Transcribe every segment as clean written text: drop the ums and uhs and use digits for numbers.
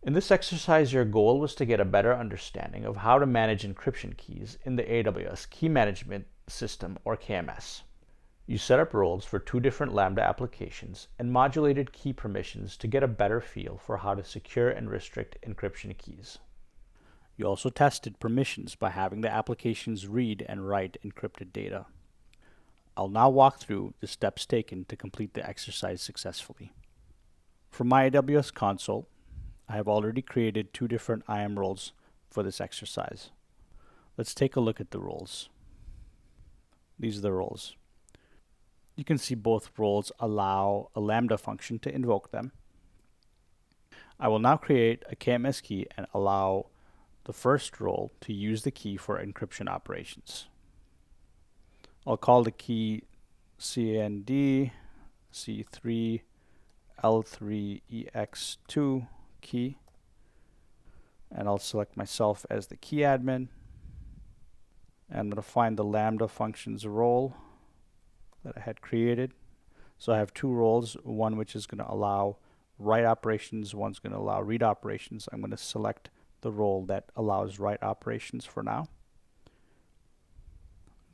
In this exercise, your goal was to get a better understanding of how to manage encryption keys in the AWS Key Management System, or KMS. You set up roles for two different Lambda applications and modulated key permissions to get a better feel for how to secure and restrict encryption keys. You also tested permissions by having the applications read and write encrypted data. I'll now walk through the steps taken to complete the exercise successfully. From my AWS console, I have already created two different IAM roles for this exercise. Let's take a look at the roles. These are the roles. You can see both roles allow a Lambda function to invoke them. I will now create a KMS key and allow the first role to use the key for encryption operations. I'll call the key ND063 L3EX2 key, and I'll select myself as the key admin. And I'm going to find the Lambda functions role that I had created. So I have two roles, one which is going to allow write operations, one's going to allow read operations. I'm going to select the role that allows write operations for now.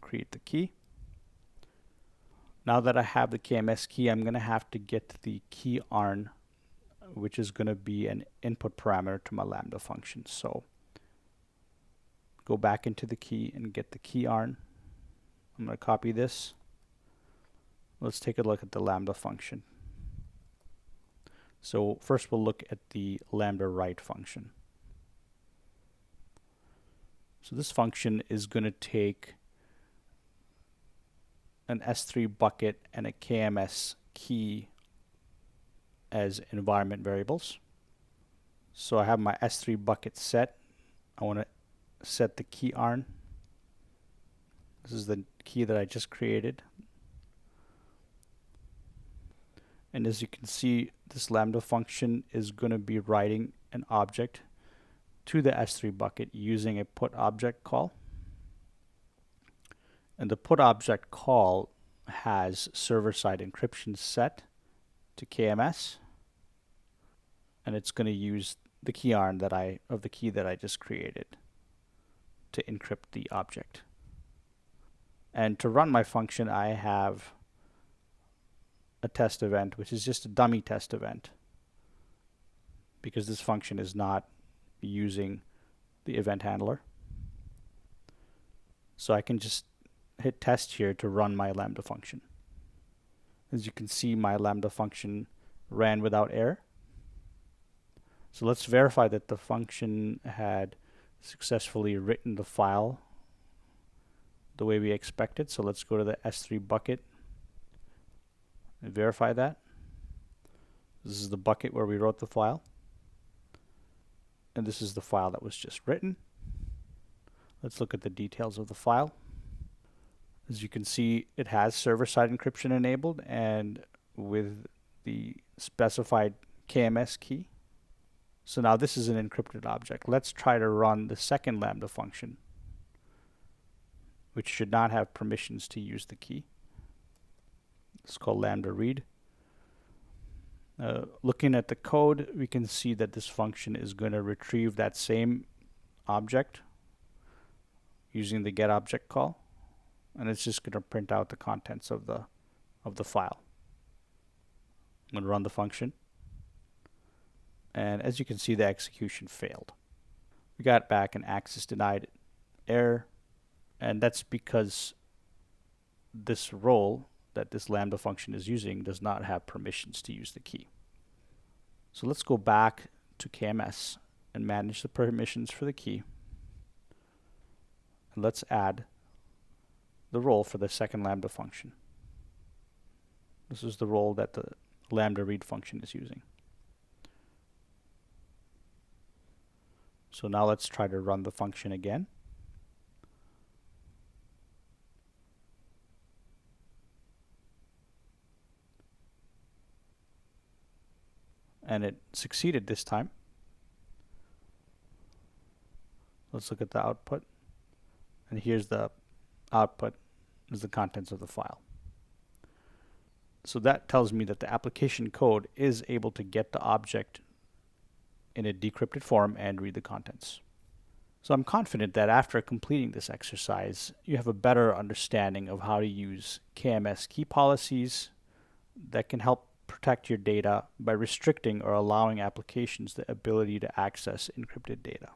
Create the key. Now that I have the KMS key, I'm going to have to get the key arn, which is going to be an input parameter to my Lambda function. So go back into the key and get the key arn. I'm going to copy this. Let's take a look at the Lambda function. So first we'll look at the Lambda write function. So this function is going to take an S3 bucket and a KMS key as environment variables. So I have my S3 bucket set. I want to set the key arn. This is the key that I just created. And as you can see, this Lambda function is going to be writing an object to the S3 bucket using a put object call. And the put object call has server-side encryption set to KMS, and it's going to use the key arn of the key that I just created to encrypt the object. And to run my function, I have a test event, which is just a dummy test event, because this function is not using the event handler. So I can just hit test here to run my Lambda function. As you can see, my Lambda function ran without error. So let's verify that the function had successfully written the file the way we expected. So let's go to the S3 bucket and verify that. This is the bucket where we wrote the file, and this is the file that was just written. Let's look at the details of the file. As you can see, it has server-side encryption enabled and with the specified KMS key. So now this is an encrypted object. Let's try to run the second Lambda function, which should not have permissions to use the key. It's called Lambda read. Looking at the code, we can see that this function is going to retrieve that same object using the get object call, and it's just going to print out the contents of the file. I'm going to run the function, and as you can see, the execution failed. We got back an access denied error, and that's because this role that this Lambda function is using does not have permissions to use the key. So let's go back to KMS and manage the permissions for the key. And let's add the role for the second Lambda function. This is the role that the Lambda read function is using. So now let's try to run the function again. And it succeeded this time. Let's look at the output. And here's the output, is the contents of the file. So that tells me that the application code is able to get the object in a decrypted form and read the contents. So I'm confident that after completing this exercise, you have a better understanding of how to use KMS key policies that can help protect your data by restricting or allowing applications the ability to access encrypted data.